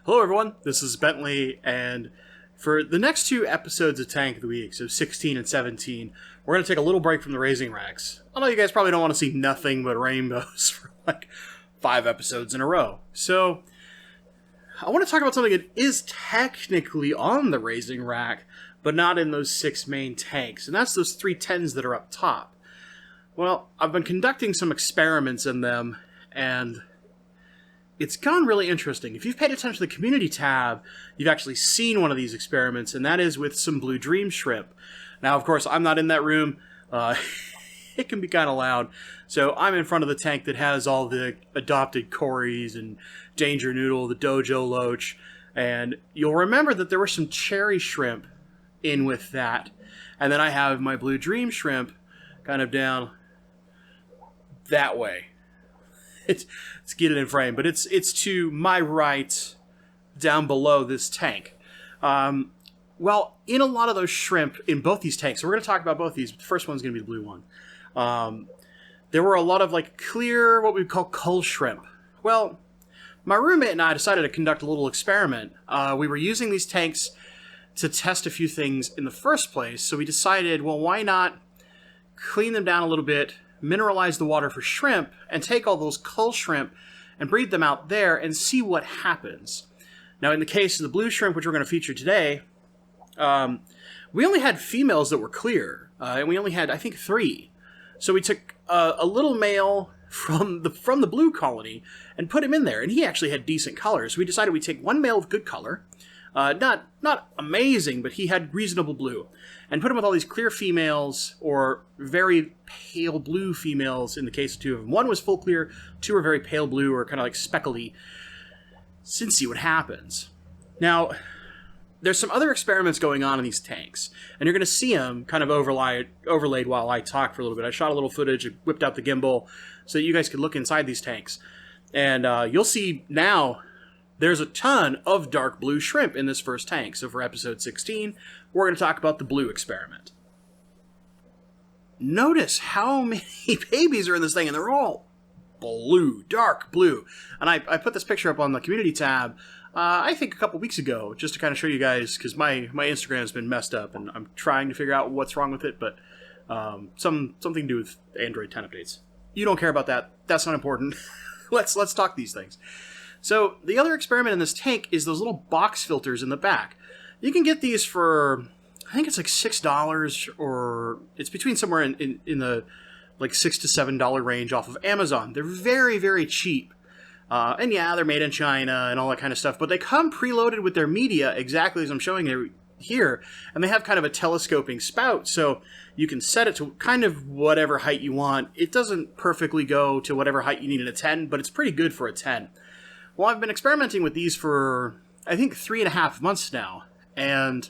Hello everyone, this is Bentley, and for the next two episodes of Tank of the Week, so 16 and 17, we're going to take a little break from the raising racks. I know you guys probably don't want to see nothing but rainbows for like 5 episodes in a row. So, I want to talk about something that is technically on the raising rack, but not in those 6 main tanks, and that's those 310s that are up top. Well, I've been conducting some experiments in them, and it's gone really interesting. If you've paid attention to the community tab, you've actually seen one of these experiments, and that is with some blue dream shrimp. Now, of course, I'm not in that room. It can be kind of loud. So I'm in front of the tank that has all the adopted Corys and Danger Noodle, the Dojo Loach, and you'll remember that there were some cherry shrimp in with that. And then I have my blue dream shrimp kind of down that way. Let's get it in frame, but it's to my right, down below this tank. Well, in a lot of those shrimp in both these tanks, so we're going to talk about both these, but the first one's going to be the blue one. There were a lot of like clear, what we call cull shrimp. Well, my roommate and I decided to conduct a little experiment. We were using these tanks to test a few things in the first place, so we decided, well, why not clean them down a little bit, mineralize the water for shrimp, and take all those cull shrimp and breed them out there and see what happens. Now, in the case of the blue shrimp, which we're going to feature today, we only had females that were clear, and we only had, I think, 3. So we took a little male from the blue colony and put him in there, and he actually had decent colors. So we decided we'd take one male with good color, not amazing, but he had reasonable blue, and put him with all these clear females, or very pale blue females in the case of 2 of them. 1 was full clear, 2 were very pale blue, or kind of like speckly, and see what happens. Now, there's some other experiments going on in these tanks, and you're going to see them kind of overlaid while I talk for a little bit. I shot a little footage, and whipped out the gimbal, so that you guys could look inside these tanks. And you'll see now there's a ton of dark blue shrimp in this first tank. So for episode 16, we're going to talk about the blue experiment. Notice how many babies are in this thing, and they're all blue, dark blue. And I put this picture up on the community tab, I think a couple weeks ago, just to kind of show you guys, because my Instagram has been messed up, and I'm trying to figure out what's wrong with it, but something to do with Android 10 updates. You don't care about that. That's not important. Let's talk these things. So the other experiment in this tank is those little box filters in the back. You can get these for, I think it's like $6, or it's between somewhere in the like $6 to $7 range off of Amazon. They're very, very cheap. And yeah, they're made in China and all that kind of stuff, but they come preloaded with their media exactly as I'm showing you here, and they have kind of a telescoping spout, so you can set it to kind of whatever height you want. It doesn't perfectly go to whatever height you need in a 10, but it's pretty good for a 10. Well, I've been experimenting with these for, I think, 3.5 months now, and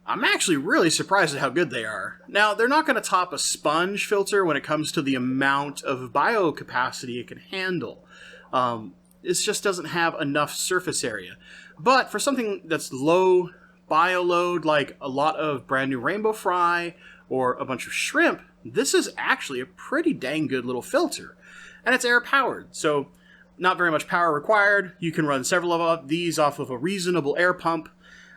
I'm actually really surprised at how good they are. Now, they're not going to top a sponge filter when it comes to the amount of biocapacity it can handle. This just doesn't have enough surface area. But for something that's low bioload, like a lot of brand new rainbow fry or a bunch of shrimp, this is actually a pretty dang good little filter. And it's air powered, so not very much power required. You can run several of these off of a reasonable air pump.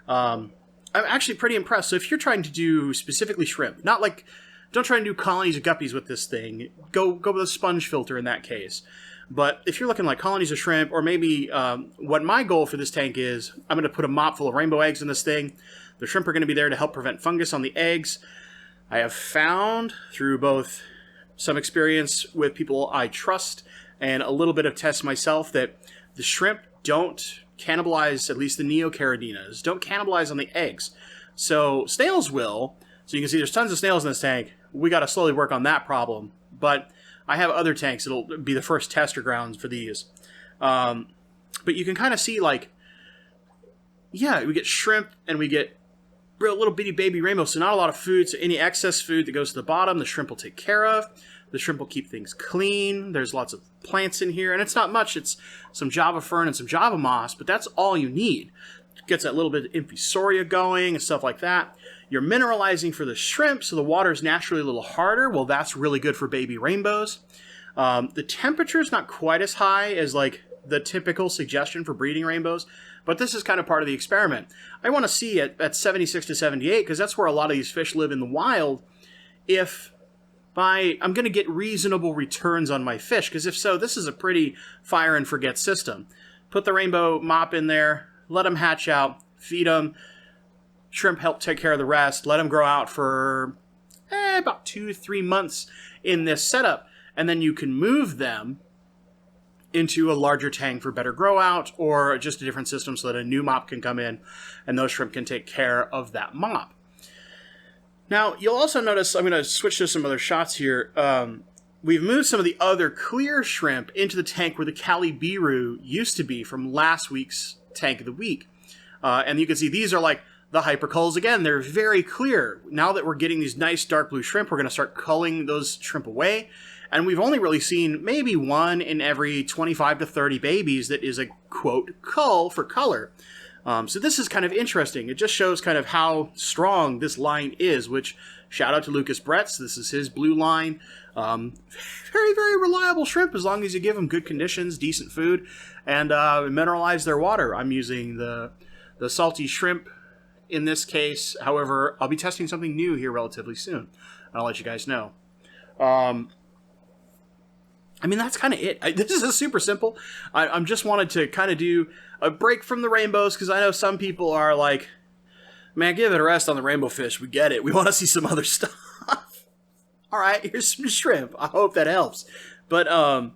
I'm actually pretty impressed. So if you're trying to do specifically shrimp, don't try and do colonies of guppies with this thing. Go with a sponge filter in that case. But if you're looking like colonies of shrimp, or maybe what my goal for this tank is, I'm going to put a mop full of rainbow eggs in this thing. The shrimp are going to be there to help prevent fungus on the eggs. I have found, through both some experience with people I trust and a little bit of tests myself, that the shrimp don't cannibalize, at least the neocaradinas, don't cannibalize on the eggs. So snails will. So you can see there's tons of snails in this tank. We got to slowly work on that problem. But I have other tanks that'll be the first tester grounds for these. But you can kind of see, like, yeah, we get shrimp and we get real little bitty baby rainbows. So not a lot of food. So any excess food that goes to the bottom, the shrimp will take care of. The shrimp will keep things clean. There's lots of plants in here. And it's not much. It's some Java fern and some Java moss. But that's all you need. It gets that little bit of infusoria going and stuff like that. You're mineralizing for the shrimp, so the water is naturally a little harder. Well, that's really good for baby rainbows. The temperature is not quite as high as like the typical suggestion for breeding rainbows, but this is kind of part of the experiment. I want to see at 76 to 78, because that's where a lot of these fish live in the wild, if I'm going to get reasonable returns on my fish, because if so, this is a pretty fire and forget system. Put the rainbow mop in there, let them hatch out, feed them, shrimp help take care of the rest, let them grow out for about 2 to 3 months in this setup, and then you can move them into a larger tank for better grow out, or just a different system so that a new mop can come in and those shrimp can take care of that mop. Now, you'll also notice, I'm going to switch to some other shots here. We've moved some of the other clear shrimp into the tank where the Calibiru used to be from last week's Tank of the Week. And you can see these are like the Hyper Culls again. They're very clear. Now that we're getting these nice dark blue shrimp, we're going to start culling those shrimp away. And we've only really seen maybe one in every 25 to 30 babies that is a, quote, cull for color. So this is kind of interesting. It just shows kind of how strong this line is, which, shout out to Lucas Bretz. This is his blue line. Very, very reliable shrimp as long as you give them good conditions, decent food, and mineralize their water. I'm using the salty shrimp in this case. However, I'll be testing something new here relatively soon, and I'll let you guys know. I mean, that's kind of it. This is super simple. I'm just wanted to kind of do a break from the rainbows, because I know some people are like, man, give it a rest on the rainbow fish. We get it. We want to see some other stuff. All right, here's some shrimp. I hope that helps. But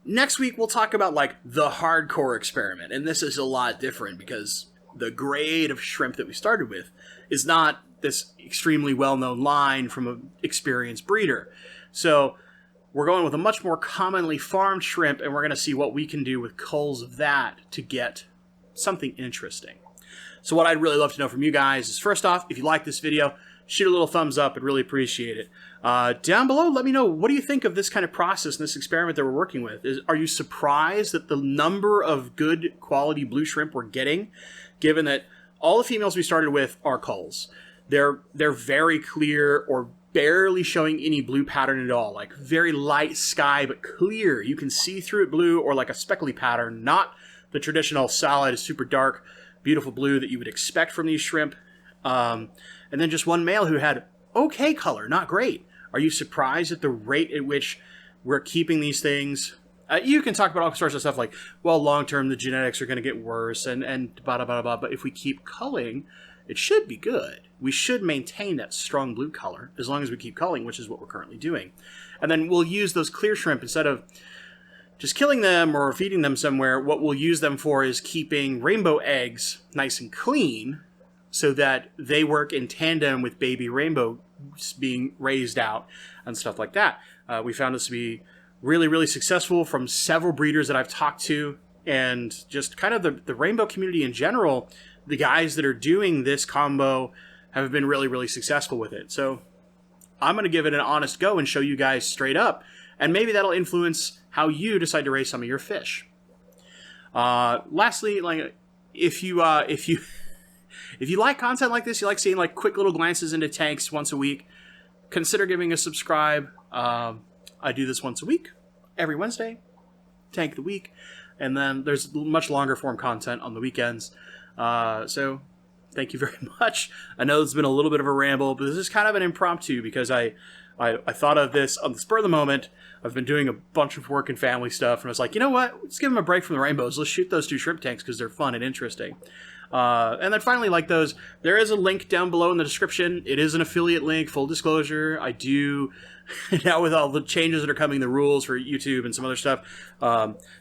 next week, we'll talk about like the hardcore experiment. And this is a lot different because the grade of shrimp that we started with is not this extremely well-known line from an experienced breeder. So we're going with a much more commonly farmed shrimp, and we're going to see what we can do with culls of that to get something interesting. So what I'd really love to know from you guys is, first off, if you like this video, shoot a little thumbs up. I'd really appreciate it. Down below, let me know, what do you think of this kind of process and this experiment that we're working with? Are you surprised at the number of good quality blue shrimp we're getting, given that all the females we started with are culls? They're very clear or barely showing any blue pattern at all, like very light sky but clear. You can see through it blue, or like a speckly pattern, not the traditional solid, super dark, beautiful blue that you would expect from these shrimp. And then just one male who had okay color, not great. Are you surprised at the rate at which we're keeping these things? You can talk about all sorts of stuff like, well, long-term the genetics are going to get worse and blah, blah, blah, blah. But if we keep culling, it should be good. We should maintain that strong blue color as long as we keep culling, which is what we're currently doing. And then we'll use those clear shrimp, instead of just killing them or feeding them somewhere, what we'll use them for is keeping rainbow eggs nice and clean so that they work in tandem with baby rainbow being raised out and stuff like that. We found this to be really, really successful from several breeders that I've talked to, and just kind of the rainbow community in general. The guys that are doing this combo have been really, really successful with it. So I'm going to give it an honest go and show you guys straight up, and maybe that'll influence how you decide to raise some of your fish. Lastly, like if you like content like this, you like seeing like quick little glances into tanks once a week, consider giving a subscribe. I do this once a week, every Wednesday, Tank of the Week, and then there's much longer form content on the weekends. So thank you very much. I know it's been a little bit of a ramble, but this is kind of an impromptu because I thought of this on the spur of the moment. I've been doing a bunch of work and family stuff, and I was like, you know what? Let's give them a break from the rainbows. Let's shoot those 2 shrimp tanks because they're fun and interesting. And then finally, like those, there is a link down below in the description. It is an affiliate link, full disclosure. I do, now with all the changes that are coming, the rules for YouTube and some other stuff,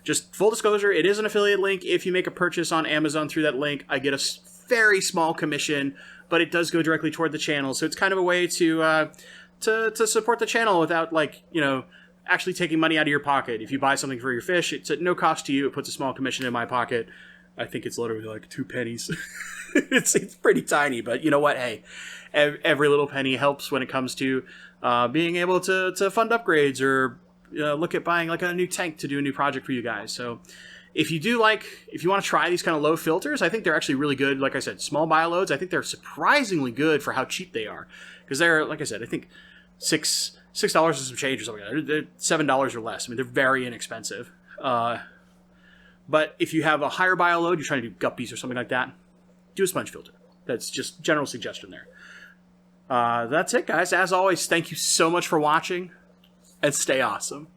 just full disclosure, it is an affiliate link. If you make a purchase on Amazon through that link, I get a very small commission, but it does go directly toward the channel. So it's kind of a way to support the channel without, like, you know, actually taking money out of your pocket. If you buy something for your fish, it's at no cost to you. It puts a small commission in my pocket. I think it's literally like 2 pennies. it's pretty tiny, but you know what? Hey, every little penny helps when it comes to being able to fund upgrades or look at buying like a new tank to do a new project for you guys. So if you want to try these kind of low filters, I think they're actually really good. Like I said, small bioloads, I think they're surprisingly good for how cheap they are. Because they're, like I said, I think $6 and some change or something. They're $7 or less. I mean, they're very inexpensive. But if you have a higher bio load, you're trying to do guppies or something like that, do a sponge filter. That's just general suggestion there. That's it, guys. As always, thank you so much for watching, and stay awesome.